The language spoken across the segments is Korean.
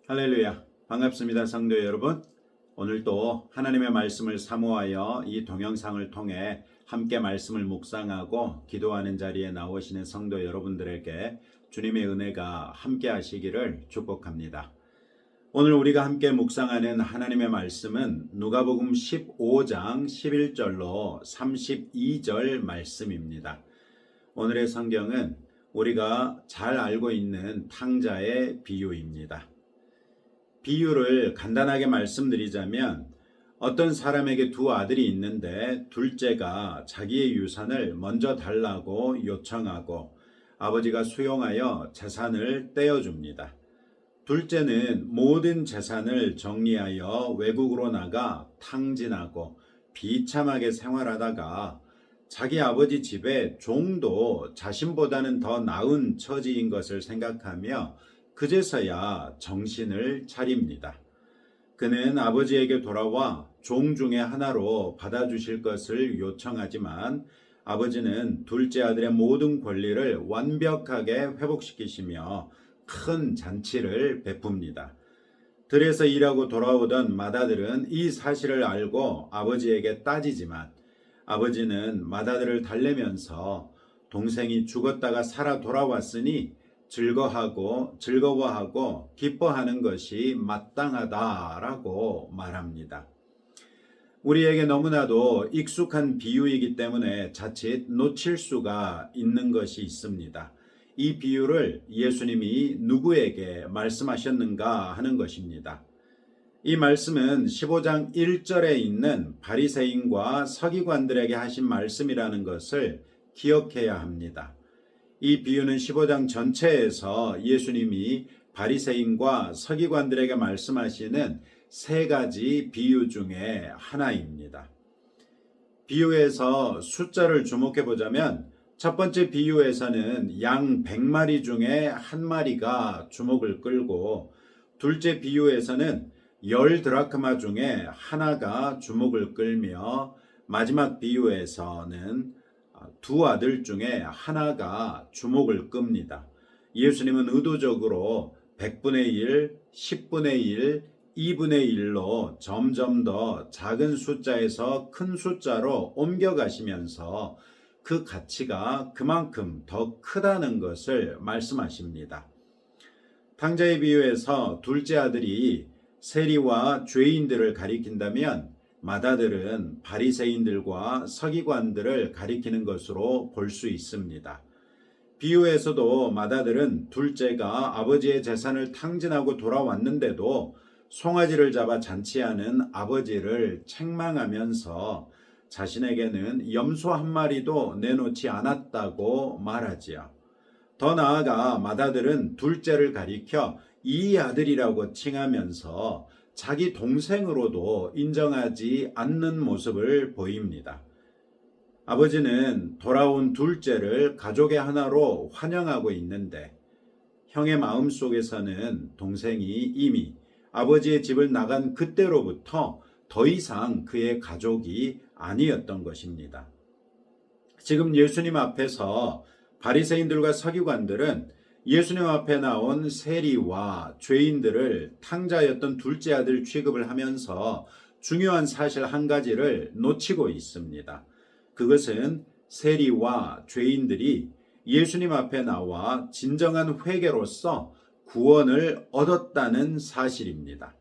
할렐루야, 반갑습니다. 성도 여러분. 오늘도 하나님의 말씀을 사모하여 이 동영상을 통해 함께 말씀을 묵상하고 기도하는 자리에 나오시는 성도 여러분들에게 주님의 은혜가 함께 하시기를 축복합니다. 오늘 우리가 함께 묵상하는 하나님의 말씀은 누가복음 15장 11절로 32절 말씀입니다. 오늘의 성경은 우리가 잘 알고 있는 탕자의 비유입니다. 비유를 간단하게 말씀드리자면 어떤 사람에게 두 아들이 있는데 둘째가 자기의 유산을 먼저 달라고 요청하고 아버지가 수용하여 재산을 떼어줍니다. 둘째는 모든 재산을 정리하여 외국으로 나가 탕진하고 비참하게 생활하다가 자기 아버지 집에 종도 자신보다는 더 나은 처지인 것을 생각하며 그제서야 정신을 차립니다. 그는 아버지에게 돌아와 종 중에 하나로 받아주실 것을 요청하지만 아버지는 둘째 아들의 모든 권리를 완벽하게 회복시키시며 큰 잔치를 베풉니다. 들에서 일하고 돌아오던 맏아들은 이 사실을 알고 아버지에게 따지지만 아버지는 맏아들을 달래면서 동생이 죽었다가 살아 돌아왔으니 즐거워하고 기뻐하는 것이 마땅하다라고 말합니다. 우리에게 너무나도 익숙한 비유이기 때문에 자칫 놓칠 수가 있는 것이 있습니다. 이 비유를 예수님이 누구에게 말씀하셨는가 하는 것입니다. 이 말씀은 15장 1절에 있는 바리새인과 서기관들에게 하신 말씀이라는 것을 기억해야 합니다. 이 비유는 15장 전체에서 예수님이 바리새인과 서기관들에게 말씀하시는 세 가지 비유 중에 하나입니다. 비유에서 숫자를 주목해 보자면 첫 번째 비유에서는 양 100마리 중에 한 마리가 주목을 끌고 둘째 비유에서는 10드라크마 중에 하나가 주목을 끌며 마지막 비유에서는 두 아들 중에 하나가 주목을 끕니다. 예수님은 의도적으로 100분의 1, 10분의 1, 2분의 1로 점점 더 작은 숫자에서 큰 숫자로 옮겨가시면서 그 가치가 그만큼 더 크다는 것을 말씀하십니다. 탕자의 비유에서 둘째 아들이 세리와 죄인들을 가리킨다면 맏아들은 바리새인들과 서기관들을 가리키는 것으로 볼 수 있습니다. 비유에서도 맏아들은 둘째가 아버지의 재산을 탕진하고 돌아왔는데도 송아지를 잡아 잔치하는 아버지를 책망하면서 자신에게는 염소 한 마리도 내놓지 않았다고 말하지요. 더 나아가 맏아들은 둘째를 가리켜 이 아들이라고 칭하면서 자기 동생으로도 인정하지 않는 모습을 보입니다. 아버지는 돌아온 둘째를 가족의 하나로 환영하고 있는데 형의 마음속에서는 동생이 이미 아버지의 집을 나간 그때로부터 더 이상 그의 가족이 아니었던 것입니다. 지금 예수님 앞에서 바리새인들과 서기관들은 예수님 앞에 나온 세리와 죄인들을 탕자였던 둘째 아들 취급을 하면서 중요한 사실 한 가지를 놓치고 있습니다. 그것은 세리와 죄인들이 예수님 앞에 나와 진정한 회개로서 구원을 얻었다는 사실입니다.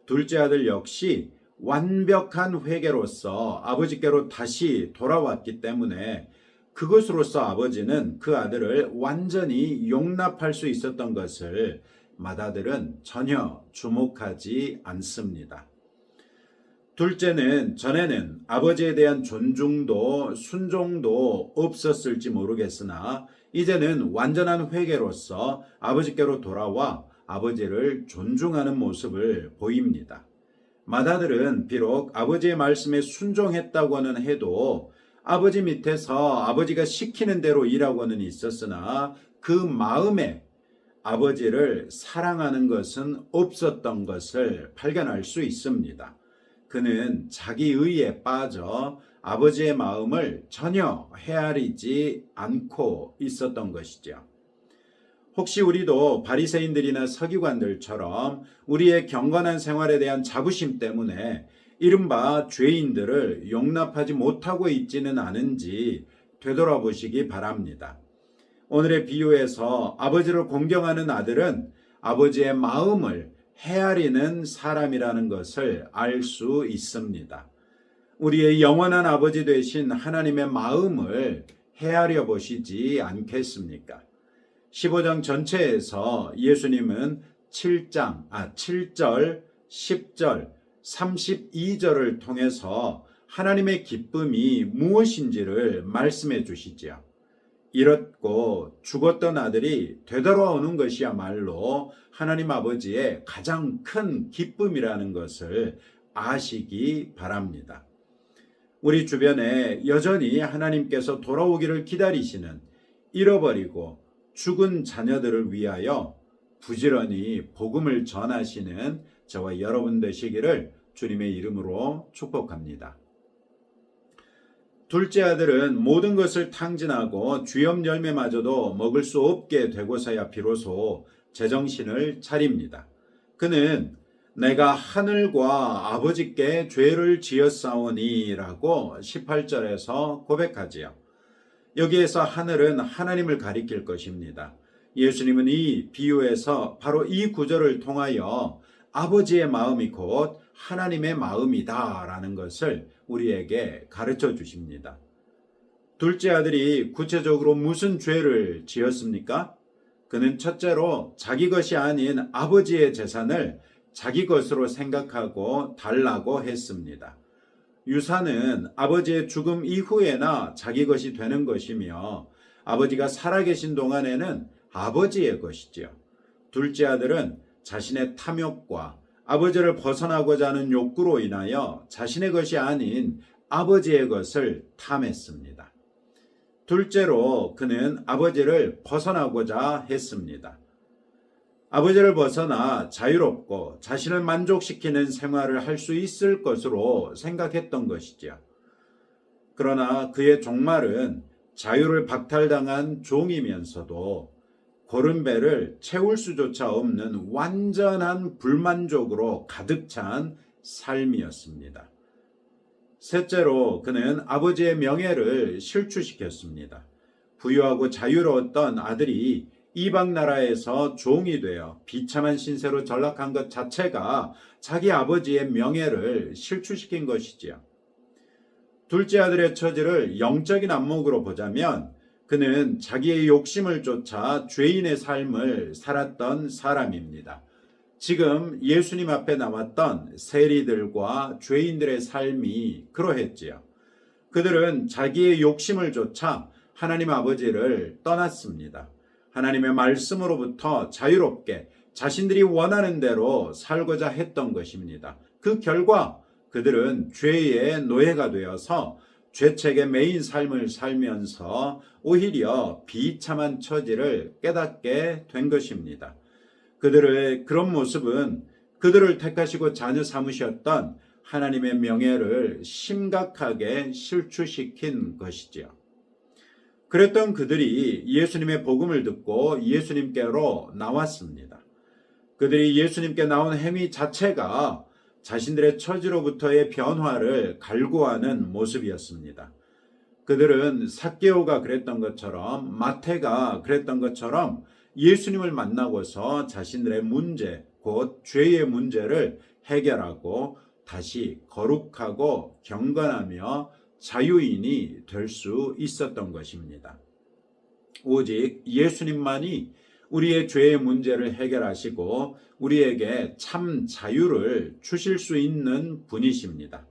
둘째 아들 역시 완벽한 회개로서 아버지께로 다시 돌아왔기 때문에 그것으로서 아버지는 그 아들을 완전히 용납할 수 있었던 것을 맏아들은 전혀 주목하지 않습니다. 둘째는 전에는 아버지에 대한 존중도 순종도 없었을지 모르겠으나 이제는 완전한 회개로서 아버지께로 돌아와 아버지를 존중하는 모습을 보입니다. 맏아들은 비록 아버지의 말씀에 순종했다고는 해도 아버지 밑에서 아버지가 시키는 대로 일하고는 있었으나 그 마음에 아버지를 사랑하는 것은 없었던 것을 발견할 수 있습니다. 그는 자기 의에 빠져 아버지의 마음을 전혀 헤아리지 않고 있었던 것이죠. 혹시 우리도 바리새인들이나 서기관들처럼 우리의 경건한 생활에 대한 자부심 때문에 이른바 죄인들을 용납하지 못하고 있지는 않은지 되돌아보시기 바랍니다. 오늘의 비유에서 아버지를 공경하는 아들은 아버지의 마음을 헤아리는 사람이라는 것을 알 수 있습니다. 우리의 영원한 아버지 되신 하나님의 마음을 헤아려 보시지 않겠습니까? 15장 전체에서 예수님은 7절, 10절, 32절을 통해서 하나님의 기쁨이 무엇인지를 말씀해 주시지요. 잃었고 죽었던 아들이 되돌아오는 것이야말로 하나님 아버지의 가장 큰 기쁨이라는 것을 아시기 바랍니다. 우리 주변에 여전히 하나님께서 돌아오기를 기다리시는 잃어버리고 죽은 자녀들을 위하여 부지런히 복음을 전하시는 저와 여러분 되시기를 주님의 이름으로 축복합니다. 둘째 아들은 모든 것을 탕진하고 주염 열매마저도 먹을 수 없게 되고서야 비로소 제정신을 차립니다. 그는 내가 하늘과 아버지께 죄를 지었사오니 라고 18절에서 고백하지요. 여기에서 하늘은 하나님을 가리킬 것입니다. 예수님은 이 비유에서 바로 이 구절을 통하여 아버지의 마음이 곧 하나님의 마음이다 라는 것을 우리에게 가르쳐 주십니다. 둘째 아들이 구체적으로 무슨 죄를 지었습니까? 그는 첫째로 자기 것이 아닌 아버지의 재산을 자기 것으로 생각하고 달라고 했습니다. 유산은 아버지의 죽음 이후에나 자기 것이 되는 것이며 아버지가 살아계신 동안에는 아버지의 것이지요. 둘째 아들은 자신의 탐욕과 아버지를 벗어나고자 하는 욕구로 인하여 자신의 것이 아닌 아버지의 것을 탐했습니다. 둘째로 그는 아버지를 벗어나고자 했습니다. 아버지를 벗어나 자유롭고 자신을 만족시키는 생활을 할 수 있을 것으로 생각했던 것이죠. 그러나 그의 종말은 자유를 박탈당한 종이면서도 고른 배를 채울 수조차 없는 완전한 불만족으로 가득 찬 삶이었습니다. 셋째로 그는 아버지의 명예를 실추시켰습니다. 부유하고 자유로웠던 아들이 이방 나라에서 종이 되어 비참한 신세로 전락한 것 자체가 자기 아버지의 명예를 실추시킨 것이지요. 둘째 아들의 처지를 영적인 안목으로 보자면 그는 자기의 욕심을 쫓아 죄인의 삶을 살았던 사람입니다. 지금 예수님 앞에 나왔던 세리들과 죄인들의 삶이 그러했지요. 그들은 자기의 욕심을 쫓아 하나님 아버지를 떠났습니다. 하나님의 말씀으로부터 자유롭게 자신들이 원하는 대로 살고자 했던 것입니다. 그 결과 그들은 죄의 노예가 되어서 죄책에 매인 삶을 살면서 오히려 비참한 처지를 깨닫게 된 것입니다. 그들의 그런 모습은 그들을 택하시고 자녀 삼으셨던 하나님의 명예를 심각하게 실추시킨 것이지요. 그랬던 그들이 예수님의 복음을 듣고 예수님께로 나왔습니다. 그들이 예수님께 나온 행위 자체가 자신들의 처지로부터의 변화를 갈구하는 모습이었습니다. 그들은 삭개오가 그랬던 것처럼 마태가 그랬던 것처럼 예수님을 만나고서 자신들의 문제, 곧 죄의 문제를 해결하고 다시 거룩하고 경건하며 자유인이 될 수 있었던 것입니다. 오직 예수님만이 우리의 죄의 문제를 해결하시고 우리에게 참 자유를 주실 수 있는 분이십니다.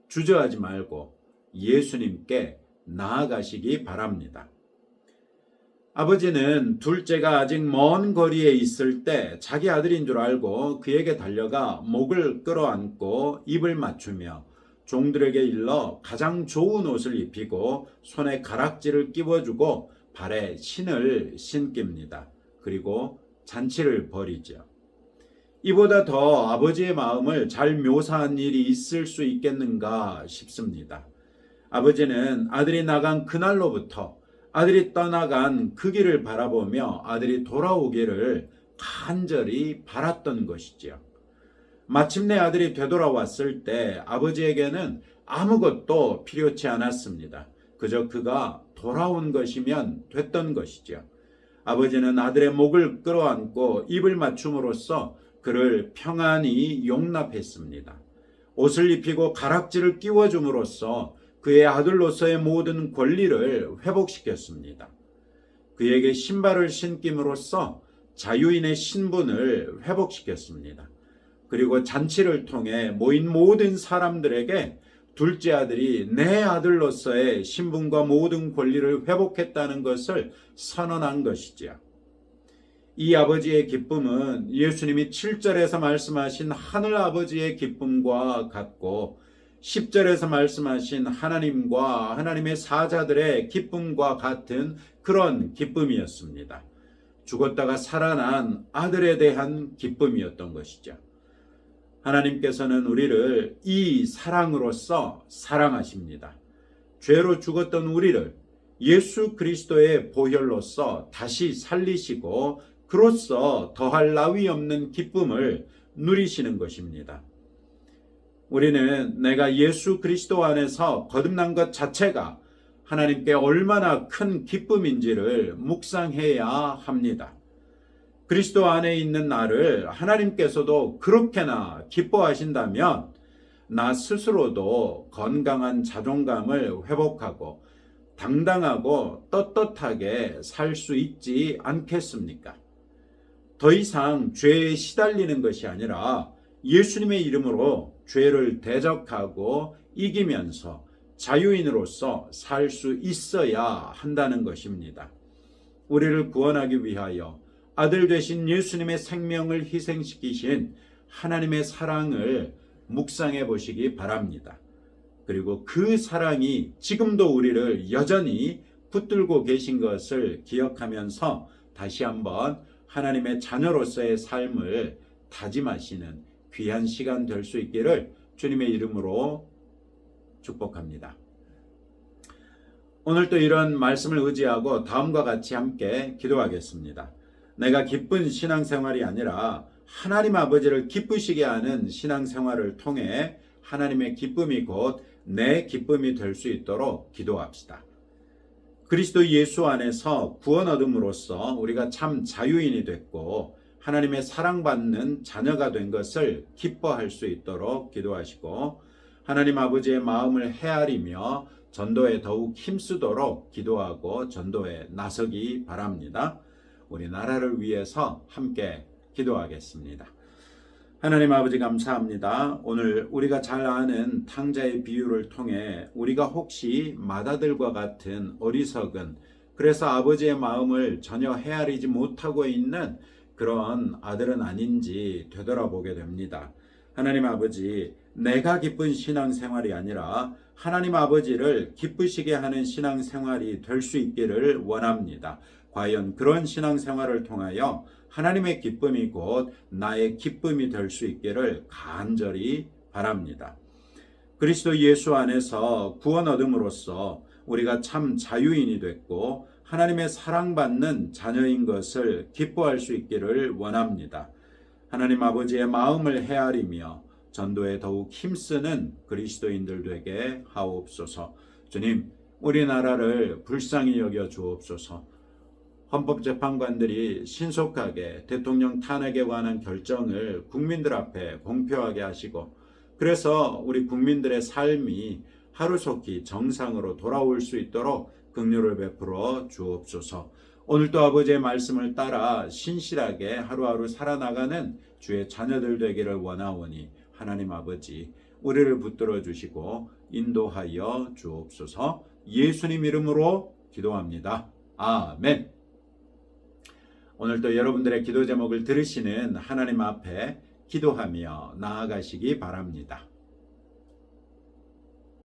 주저하지 말고 예수님께 나아가시기 바랍니다. 아버지는 둘째가 아직 먼 거리에 있을 때 자기 아들인 줄 알고 그에게 달려가 목을 끌어안고 입을 맞추며 종들에게 일러 가장 좋은 옷을 입히고 손에 가락지를 끼워주고 발에 신을 신깁니다. 그리고 잔치를 벌이죠. 이보다 더 아버지의 마음을 잘 묘사한 일이 있을 수 있겠는가 싶습니다. 아버지는 아들이 나간 그날로부터 아들이 떠나간 그 길을 바라보며 아들이 돌아오기를 간절히 바랐던 것이지요. 마침내 아들이 되돌아왔을 때 아버지에게는 아무것도 필요치 않았습니다. 그저 그가 돌아온 것이면 됐던 것이죠. 아버지는 아들의 목을 끌어안고 입을 맞춤으로써 그를 평안히 용납했습니다. 옷을 입히고 가락지를 끼워줌으로써 그의 아들로서의 모든 권리를 회복시켰습니다. 그에게 신발을 신김으로써 자유인의 신분을 회복시켰습니다. 그리고 잔치를 통해 모인 모든 사람들에게 둘째 아들이 내 아들로서의 신분과 모든 권리를 회복했다는 것을 선언한 것이지요. 이 아버지의 기쁨은 예수님이 7절에서 말씀하신 하늘 아버지의 기쁨과 같고 10절에서 말씀하신 하나님과 하나님의 사자들의 기쁨과 같은 그런 기쁨이었습니다. 죽었다가 살아난 아들에 대한 기쁨이었던 것이죠. 하나님께서는 우리를 이 사랑으로서 사랑하십니다. 죄로 죽었던 우리를 예수 그리스도의 보혈로서 다시 살리시고 그로써 더할 나위 없는 기쁨을 누리시는 것입니다. 우리는 내가 예수 그리스도 안에서 거듭난 것 자체가 하나님께 얼마나 큰 기쁨인지를 묵상해야 합니다. 그리스도 안에 있는 나를 하나님께서도 그렇게나 기뻐하신다면 나 스스로도 건강한 자존감을 회복하고 당당하고 떳떳하게 살 수 있지 않겠습니까? 더 이상 죄에 시달리는 것이 아니라 예수님의 이름으로 죄를 대적하고 이기면서 자유인으로서 살 수 있어야 한다는 것입니다. 우리를 구원하기 위하여 아들 되신 예수님의 생명을 희생시키신 하나님의 사랑을 묵상해 보시기 바랍니다. 그리고 그 사랑이 지금도 우리를 여전히 붙들고 계신 것을 기억하면서 다시 한번 하나님의 자녀로서의 삶을 다짐하시는 귀한 시간 될 수 있기를 주님의 이름으로 축복합니다. 오늘도 이런 말씀을 의지하고 다음과 같이 함께 기도하겠습니다. 내가 기쁜 신앙생활이 아니라 하나님 아버지를 기쁘시게 하는 신앙생활을 통해 하나님의 기쁨이 곧 내 기쁨이 될 수 있도록 기도합시다. 그리스도 예수 안에서 구원 얻음으로써 우리가 참 자유인이 됐고 하나님의 사랑받는 자녀가 된 것을 기뻐할 수 있도록 기도하시고 하나님 아버지의 마음을 헤아리며 전도에 더욱 힘쓰도록 기도하고 전도에 나서기 바랍니다. 우리 나라를 위해서 함께 기도하겠습니다. 하나님 아버지 감사합니다. 오늘 우리가 잘 아는 탕자의 비유를 통해 우리가 혹시 맏아들과 같은 어리석은 그래서 아버지의 마음을 전혀 헤아리지 못하고 있는 그런 아들은 아닌지 되돌아보게 됩니다. 하나님 아버지, 내가 기쁜 신앙생활이 아니라 하나님 아버지를 기쁘시게 하는 신앙생활이 될 수 있기를 원합니다. 과연 그런 신앙생활을 통하여 하나님의 기쁨이 곧 나의 기쁨이 될 수 있기를 간절히 바랍니다. 그리스도 예수 안에서 구원 얻음으로써 우리가 참 자유인이 됐고 하나님의 사랑받는 자녀인 것을 기뻐할 수 있기를 원합니다. 하나님 아버지의 마음을 헤아리며 전도에 더욱 힘쓰는 그리스도인들 되게 하옵소서. 주님, 우리나라를 불쌍히 여겨 주옵소서. 헌법재판관들이 신속하게 대통령 탄핵에 관한 결정을 국민들 앞에 공표하게 하시고 그래서 우리 국민들의 삶이 하루속히 정상으로 돌아올 수 있도록 긍휼을 베풀어 주옵소서. 오늘도 아버지의 말씀을 따라 신실하게 하루하루 살아나가는 주의 자녀들 되기를 원하오니 하나님 아버지 우리를 붙들어 주시고 인도하여 주옵소서. 예수님 이름으로 기도합니다. 아멘. 오늘도 여러분들의 기도 제목을 들으시는 하나님 앞에 기도하며 나아가시기 바랍니다.